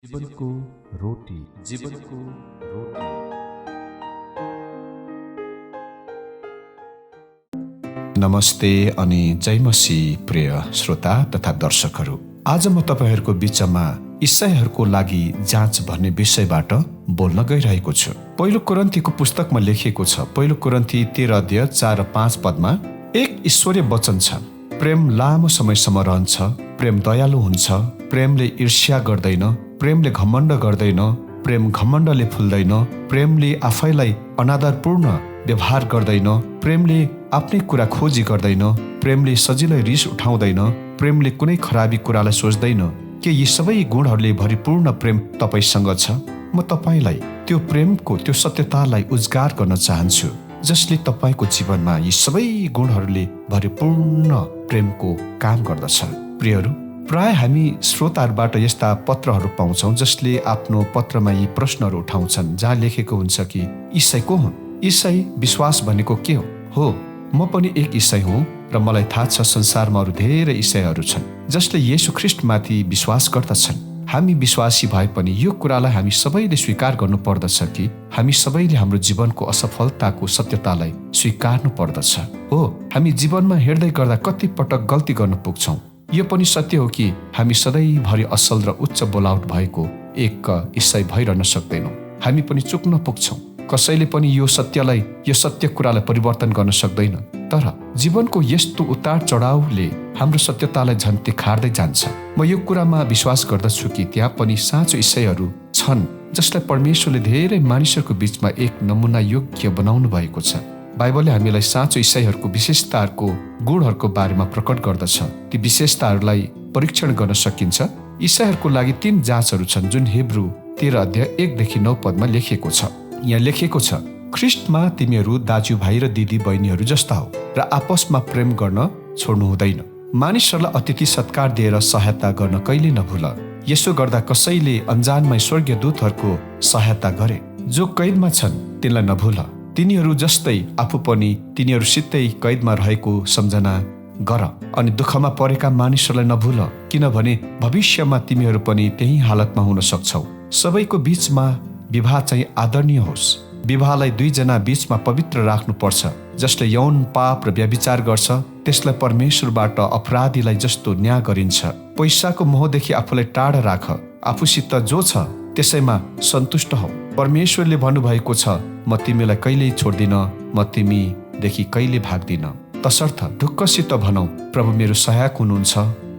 जीवनको रोटी जीवनको रोटी। नमस्ते अनि जय मसीह प्रिय श्रोता तथा दर्शकहरू। आज म तपाईहरूको बीचमा ईसाईहरूको लागि जाँच भन्ने विषयबाट बोल्न गइरहेको छु। पहिलो कोरिन्थीको पुस्तकमा लेखिएको छ, पहिलो कोरिन्थी 13 अध्याय 4 र 5 पदमा एक ईश्वरीय वचन छ। प्रेम लामो समयसम्म रहन्छ, प्रेम दयालु हुन्छ, प्रेमले ईर्ष्या गर्दैन, प्रेमले घमण्ड गर्दैन, प्रेम घमण्डले फुल्दैन, प्रेमले आफैलाई अनादरपूर्ण व्यवहार गर्दैन, प्रेमले आफ्नै कुरा खोजी गर्दैन, प्रेमले सजिलै रिस उठाउँदैन, प्रेमले कुनै खराबी कुरालाई सोच्दैन। के यी सबै गुणहरूले भरिपूर्ण प्रेम तपाईसँग छ? म तपाईलाई त्यो प्रेमको त्यो सत्यतालाई उजागर गर्न चाहन्छु जसले तपाईको जीवनमा यी सबै गुणहरूले भरिपूर्ण प्रेमको काम गर्दछ। प्रियहरू, प्राय हामी श्रोताहरूबाट यस्ता पत्रहरू पाउँछौँ जसले आफ्नो पत्रमा यी प्रश्नहरू उठाउँछन्, जहाँ लेखेको हुन्छ कि ईसाई को हुन्? ईसाई विश्वास भनेको के हो? म पनि एक ईसाई हुँ र मलाई थाहा छ संसारमा अरू धेरै ईसाईहरू छन् जसले येशू ख्रिस्टमाथि विश्वास गर्दछन्। हामी विश्वासी भए पनि यो कुरालाई हामी सबैले स्वीकार गर्नु पर्दछ कि हामी सबैले हाम्रो जीवनको असफलताको सत्यतालाई स्वीकार्नु पर्दछ। हो, हामी जीवनमा हिँड्दै गर्दा कति पटक गल्ती गर्न पुग्छौँ। यो पनि सत्य हो कि हामी सधैँभरि असल र उच्च बोलावट भएको एक ईसाई भइरहन सक्दैनौँ। हामी पनि चुक्न पुग्छौँ। कसैले पनि यो सत्य कुरालाई परिवर्तन गर्न सक्दैन। तर जीवनको यस्तो उतार चढावले हाम्रो सत्यतालाई झन् तिखार्दै जान्छ। म यो कुरामा विश्वास गर्दछु कि त्यहाँ पनि साँचो ईसाईहरू छन् जसलाई परमेश्वरले धेरै मानिसहरूको बीचमा एक नमुना योग्य बनाउनु भएको छ। बाइबलले हामीलाई साँचो ईसाईहरूको विशेषताहरूको गुणहरूको बारेमा प्रकट गर्दछ। ती विशेषताहरूलाई परीक्षण गर्न सकिन्छ। ईसाईहरूको लागि 3 जाँचहरू छन् जुन हिब्रू 13 अध्याय 1 देखि 9 पदमा लेखिएको छ। यहाँ लेखिएको छ, ख्रिस्टमा तिमीहरू दाजुभाइ र दिदी बहिनीहरू जस्ता हो र आपसमा प्रेम गर्न छोड्नु हुँदैन। मानिसहरूलाई अतिथि सत्कार दिएर सहायता गर्न कहिले नभुल। यसो गर्दा कसैले अनजानमा स्वर्गीय दूतहरूको सहायता गरे जो कैदमा छन् तिनलाई नभुल। तिनीहरू जस्तै आफू पनि तिनीहरूसितै कैदमा रहेको सम्झना गर अनि दुःखमा परेका मानिसहरूलाई नभुल, किनभने भविष्यमा तिमीहरू पनि त्यही हालतमा हुन सक्छौ। सबैको बीचमा विवाह चाहिँ आदरणीय होस्। विवाहलाई 2 जना बीचमा पवित्र राख्नुपर्छ। जसले यौन पाप र व्यभिचार गर्छ त्यसलाई परमेश्वरबाट अपराधीलाई जस्तो न्याय गरिन्छ। पैसाको मोहदेखि आफूलाई टाढा राख। आफूसित जो छ त्यसैमा सन्तुष्ट हौ। परमेश्वरले भन्नुभएको छ, म तिमीलाई कहिल्यै छोड्दिन, म तिमीदेखि कहिले भाग्दिन। तसर्थ ढुक्कसित भनौ, प्रभु मेरो सहायक हुनुहुन्छ,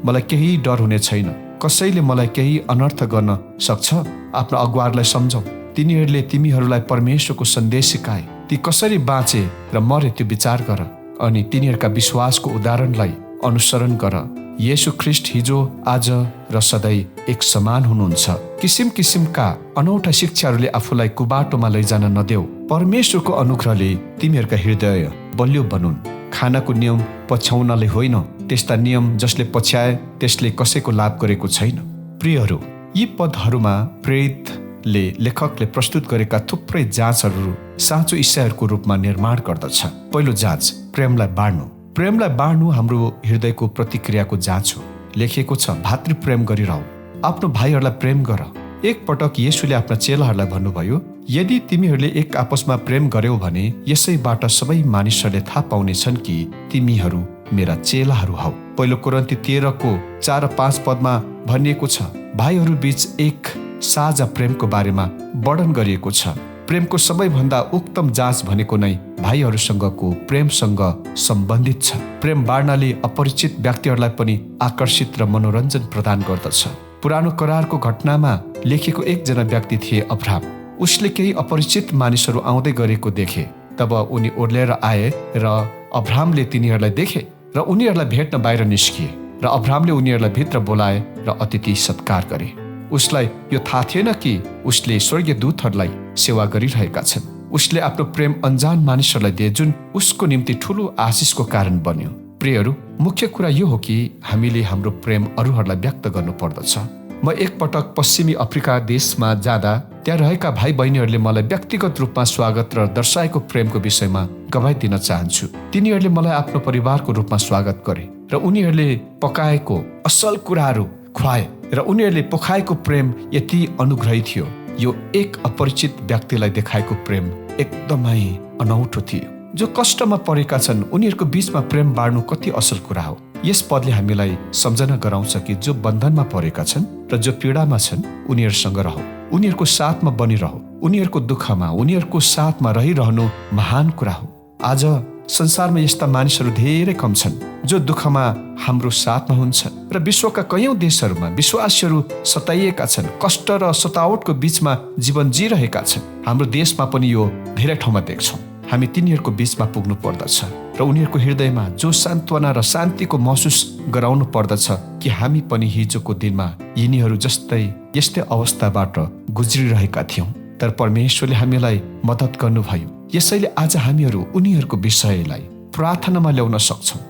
मलाई केही डर हुने छैन। कसैले मलाई केही अनर्थ गर्न सक्छ? आफ्नो अगुवाहरूलाई सम्झौ। तिनीहरूले तिमीहरूलाई परमेश्वरको सन्देश सिकाए। ती कसरी बाँचे र मरे त्यो विचार गर अनि तिनीहरूका विश्वासको उदाहरणलाई अनुसरण गर। येशू ख्रिस्ट हिजो, आज र सधैँ एक समान हुनुहुन्छ। किसिम किसिमका अनौठा शिक्षाहरूले आफूलाई कुबाटोमा लैजान नदेऊ। परमेश्वरको अनुग्रहले तिमीहरूका हृदय बलियो बनुन्। खानाको नियम पछ्याउनले होइन, त्यस्ता नियम जसले पछ्याए त्यसले कसैको लाभ गरेको छैन। प्रियहरू, यी पदहरूमा प्रेरितले लेखकले प्रस्तुत गरेका थुप्रै जाँचहरू साँचो ईसाईहरूको रूपमा निर्माण गर्दछ। पहिलो जाँच, प्रेमलाई बाँड्नु। प्रेमलाई बाँड्नु हाम्रो हृदयको प्रतिक्रियाको जाँच हो। लेखिएको छ, भातृप्रेम गरिरहौ, आफ्नो भाइहरूलाई प्रेम गर। एक पटक येशूले आफ्ना चेलाहरूलाई भन्नुभयो, यदि तिमीहरूले एक आपसमा प्रेम गर्यौ भने यसैबाट सबै मानिसहरूले थाहा पाउनेछन् कि तिमीहरू मेरा चेलाहरू हौ। पहिलो कोरिन्थी 13 को 4 र 5 पदमा भनिएको छ, भाइहरू बीच एक साझा प्रेमको बारेमा वर्णन गरिएको छ। प्रेमको सबैभन्दा उत्तम जाँच भनेको नै भाइहरूसँगको प्रेमसँग सम्बन्धित छ। प्रेम बाँड्नाले अपरिचित व्यक्तिहरूलाई पनि आकर्षित र मनोरञ्जन प्रदान गर्दछ। पुरानो करारको घटनामा लेखेको एकजना व्यक्ति थिए, अब्राहम। उसले केही अपरिचित मानिसहरू आउँदै गरेको देखे। तब उनी ओर्लेर आए र अब्राहमले तिनीहरूलाई देखे र उनीहरूलाई भेट्न बाहिर निस्किए र अब्राहमले उनीहरूलाई भित्र बोलाए र अतिथि सत्कार गरे। उसलाई यो थाहा थिएन कि उसले स्वर्गीय दूतहरूलाई सेवा गरिरहेका छन्। उसले आफ्नो प्रेम अनजान मानिसहरूलाई दिए जुन उसको निम्ति ठुलो आशिषको कारण बन्यो। प्रियहरू, मुख्य कुरा यो हो कि हामीले हाम्रो प्रेम अरूहरूलाई व्यक्त गर्नु पर्दछ। म एक पटक पश्चिमी अफ्रिका देशमा जाँदा त्यहाँ रहेका भाइ बहिनीहरूले मलाई व्यक्तिगत रूपमा स्वागत र दर्शाएको प्रेमको विषयमा गवाही दिन चाहन्छु। तिनीहरूले मलाई आफ्नो परिवारको रूपमा स्वागत गरे र उनीहरूले पकाएको असल कुराहरू खुवाए र उनीहरूले पोखाएको प्रेम यति अनुग्रही थियो। यो एक अपरिचित व्यक्तिलाई देखाएको प्रेम एकदमै अनौठो थियो। जो कष्टमा परेका छन् उनीहरूको बीचमा प्रेम बाँड्नु कति असल कुरा हो। यस पदले हामीलाई सम्झना गराउँछ कि जो बन्धनमा परेका छन् र जो पीडामा छन् उनीहरूसँग रहो, उनीहरूको साथमा बनिरहो, उनीहरूको दुःखमा उनीहरूको साथमा रहिरहनु महान कुरा हो। आज संसारमा यस्ता मानिसहरू धेरै कम छन् जो दुःखमा हाम्रो साथमा हुन्छन् र विश्वका कैयौं देशहरूमा विश्वासीहरू सताइएका छन्, कष्ट र सतावटको बीचमा जीवन जिरहेका छन्। हाम्रो देशमा पनि यो धेरै ठाउँमा देख्छौँ। हामी तिनीहरूको बीचमा पुग्नु पर्दछ र उनीहरूको हृदयमा जो सान्त्वना र शान्तिको महसुस गराउनु पर्दछ कि हामी पनि हिजोको दिनमा यिनीहरू जस्तै यस्तै अवस्थाबाट गुज्रिरहेका थियौँ, तर परमेश्वरले हामीलाई मद्दत गर्नुभयो। यसैले आज हामीहरू उनीहरूको विषयलाई प्रार्थनामा ल्याउन सक्छौँ।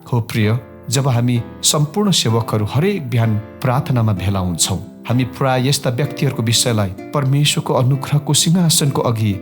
हो प्रिय, जब हामी सम्पूर्ण सेवकहरू हरेक बिहान प्रार्थनामा भेला हुन्छौँ, हामी प्राय यस्ता व्यक्तिहरूको विषयलाई परमेश्वरको अनुग्रहको सिंहासनको अघि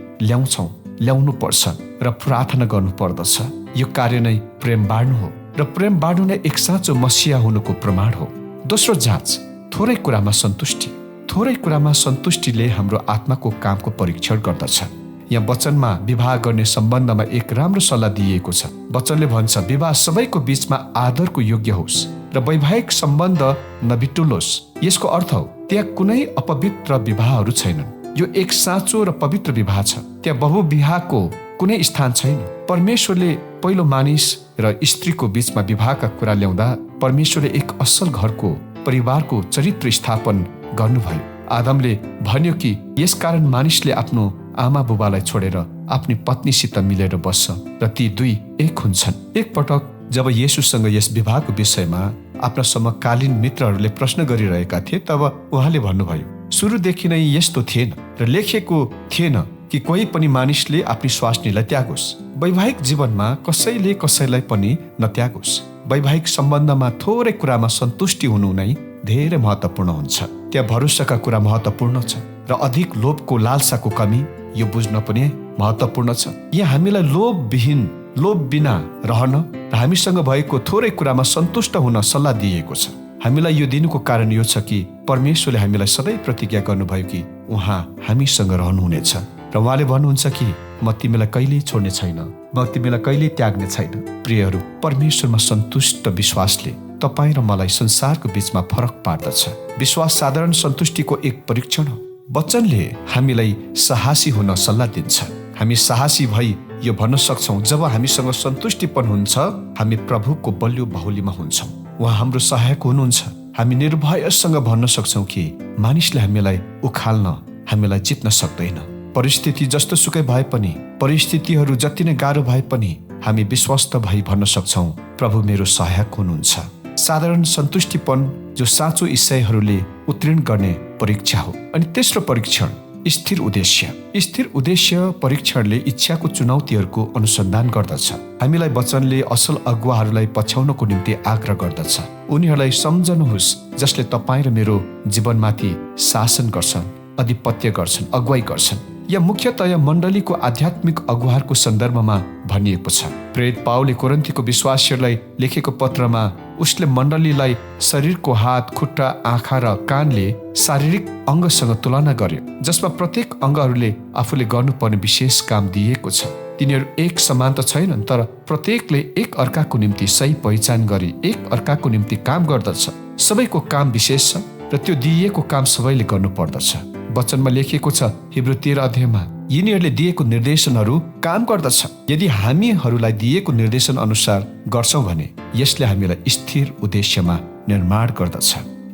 ल्याउनु पर्छ र प्रार्थना गर्नु पर्दछ। यो कार्य नै प्रेम बाँड्नु हो र प्रेम बाँड्नु नै एक साँचो मसिहा हुनुको प्रमाण हो। दोस्रो जाँच, थोरै कुरामा सन्तुष्टि। थोरै कुरामा सन्तुष्टिले हाम्रो आत्माको कामको परीक्षण गर्दछ। यहाँ वचनमा विवाह गर्ने सम्बन्धमा एक राम्रो सल्लाह दिइएको छ। वचनले भन्छ विवाह सबैको बीचमा आदरको योग्य होस् र वैवाहिक सम्बन्ध नबिटुलोस्। यसको अर्थ हो त्यहाँ कुनै अपवित्र विवाहहरू छैनन्। यो एक साँचो र पवित्र विवाह छ। त्यहाँ बहुविवाहको कुनै स्थान छैन। परमेश्वरले पहिलो मानिस र स्त्रीको बीचमा विवाहका कुरा ल्याउँदा परमेश्वरले एक असल घरको परिवारको चरित्र स्थापन गर्नुभयो। आदमले भन्यो कि यसकारण मानिसले आफ्नो आमा बुबालाई छोडेर आफ्नी पत्नीसित मिलेर बस्छ र ती दुई एक हुन्छन्। एक पटक जब येशूसँग यस विवाहको विषयमा आफ्ना समकालीन मित्रहरूले प्रश्न गरिरहेका थिए, तब उहाँले भन्नुभयो सुरुदेखि नै यस्तो थिएन र लेखिएको थिएन कि कोही पनि मानिसले आफ्नी स्वास्नीलाई त्यागोस्। वैवाहिक जीवनमा कसैले कसैलाई पनि नत्यागोस्। वैवाहिक सम्बन्धमा थोरै कुरामा सन्तुष्टि हुनु नै धेरै महत्त्वपूर्ण हुन्छ। त्यहाँ भरोसाका कुरा महत्त्वपूर्ण छ र अधिक लोभको लालसाको कमी यो बुझ्न पनि महत्त्वपूर्ण छ। यहाँ हामीलाई लोभ बिना रहन र हामीसँग भएको थोरै कुरामा सन्तुष्ट हुन सल्लाह दिएको छ। हामीलाई यो दिनुको कारण यो छ कि परमेश्वरले हामीलाई सधैँ प्रतिज्ञा गर्नुभयो कि उहाँ हामीसँग रहनुहुनेछ र उहाँले भन्नुहुन्छ कि म तिमीलाई कहिल्यै छोड्ने छैन, म तिमीलाई कहिल्यै त्याग्ने छैन। प्रियहरू, परमेश्वरमा सन्तुष्ट विश्वासले तपाईँ र मलाई संसारको बीचमा फरक पार्दछ। विश्वास साधारण सन्तुष्टिको एक परीक्षण हो। वचनले हामीलाई साहसी हुन सल्लाह दिन्छ। हामी साहसी भई यो भन्न सक्छौँ जब हामीसँग सन्तुष्टिपन हुन्छ, हामी प्रभुको बलियो बाहुलीमा हुन्छौँ। उहाँ हाम्रो सहायक हुनुहुन्छ। हामी निर्भयसँग भन्न सक्छौँ कि मानिसले हामीलाई उखाल्न, हामीलाई जित्न सक्दैन। परिस्थिति जस्तो सुकै भए पनि, परिस्थितिहरू जति नै गाह्रो भए पनि हामी विश्वस्त भई भन्न सक्छौँ प्रभु मेरो सहायक हुनुहुन्छ। साधारण सन्तुष्टिपन जो साँचो इसाईहरूले उत्तीर्ण गर्ने परीक्षा हो। अनि तेस्रो परीक्षण, स्थिर उद्देश्य। स्थिर उद्देश्य परीक्षणले इच्छाको चुनौतीहरूको अनुसन्धान गर्दछ। हामीलाई वचनले असल अगुवाहरूलाई पछ्याउनको निम्ति आग्रह गर्दछ। उनीहरूलाई सम्झनुहोस् जसले तपाईँ र मेरो जीवनमाथि शासन गर्छन्, अधिपत्य गर्छन्, अगुवाई गर्छन्। या मुख्यतया मण्डलीको आध्यात्मिक अगुवाहरूको सन्दर्भमा भनिएको छ। प्रेरित पावलले कोरिन्थीको विश्वासीहरूलाई लेखेको पत्रमा उसले मण्डलीलाई शरीरको हात, खुट्टा, आँखा र कानले शारीरिक अङ्गसँग तुलना गर्यो, जसमा प्रत्येक अङ्गहरूले आफूले गर्नुपर्ने विशेष काम दिएको छ। तिनीहरू एक समान त छैनन्, तर प्रत्येकले एक अर्काको निम्ति सही पहिचान गरी एक अर्काको निम्ति काम गर्दछ। सबैको काम विशेष छ र त्यो दिइएको काम सबैले गर्नुपर्दछ। वचनमा लेखिएको छ हिब्रू 13 अध्यायमा यिनीहरूले दिएको निर्देशनहरू काम गर्दछ। यदि हामीहरूलाई दिएको निर्देशन अनुसार गर्छौँ भने यसले हामीलाई स्थिर उद्देश्यमा निर्माण गर्दछ।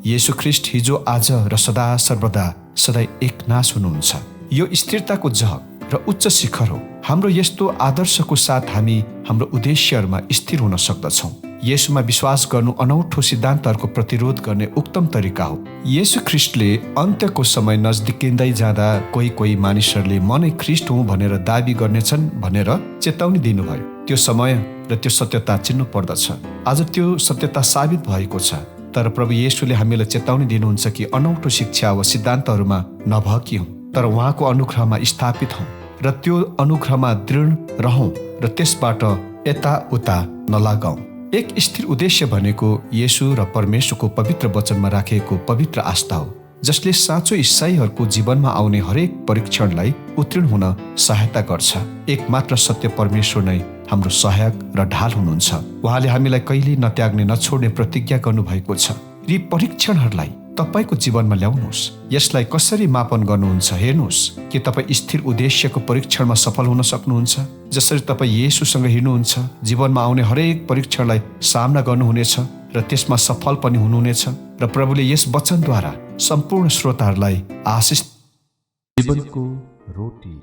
येशू ख्रीष्ट हिजो, आज र सदा सर्वदा सधैँ एक नाश हुनुहुन्छ। यो स्थिरताको जग र उच्च शिखर हो। हाम्रो यस्तो आदर्शको साथ हामी हाम्रो उद्देश्यहरूमा स्थिर हुन सक्दछौँ। येशूमा विश्वास गर्नु अनौठो सिद्धान्तहरूको प्रतिरोध गर्ने उत्तम तरिका हो। येशू ख्रीष्टले अन्त्यको समय नजदिकिँदै जाँदा कोही मानिसहरूले म नै ख्रीष्ट हुँ भनेर दाबी गर्नेछन् भनेर चेतावनी दिनुभयो। त्यो समय र त्यो सत्यता चिन्नु पर्दछ। आज त्यो सत्यता साबित भएको छ। तर प्रभु येशूले हामीलाई चेतावनी दिनुहुन्छ कि अनौठो शिक्षा वा सिद्धान्तहरूमा नभकियौँ, तर उहाँको अनुग्रहमा स्थापित हौँ र त्यो अनुग्रहमा दृढ रहौँ र त्यसबाट यताउता नलागौँ। एक स्थिर उद्देश्य भनेको येशू र परमेश्वरको पवित्र वचनमा राखेको पवित्र आस्था हो, जसले साँचो इसाईहरूको जीवनमा आउने हरेक परीक्षणलाई उत्तीर्ण हुन सहायता गर्छ। एक मात्र सत्य परमेश्वर नै हाम्रो सहायक र ढाल हुनुहुन्छ। उहाँले हामीलाई कहिले नत्याग्ने नछोड्ने प्रतिज्ञा गर्नुभएको छ। यी परीक्षणहरूलाई तपाईको जीवनमा ल्याउनुहोस्। यसलाई कसरी मापन गर्नुहुन्छ हेर्नुहोस्। के तपाईँ स्थिर उद्देश्यको परीक्षणमा सफल हुन सक्नुहुन्छ? जसरी तपाईँ येशूसँग हिँड्नुहुन्छ, जीवनमा आउने हरेक परीक्षणलाई सामना गर्नुहुनेछ र त्यसमा सफल पनि हुनुहुनेछ र प्रभुले यस वचनद्वारा सम्पूर्ण श्रोताहरूलाई आशिष। जीवनको रोटी।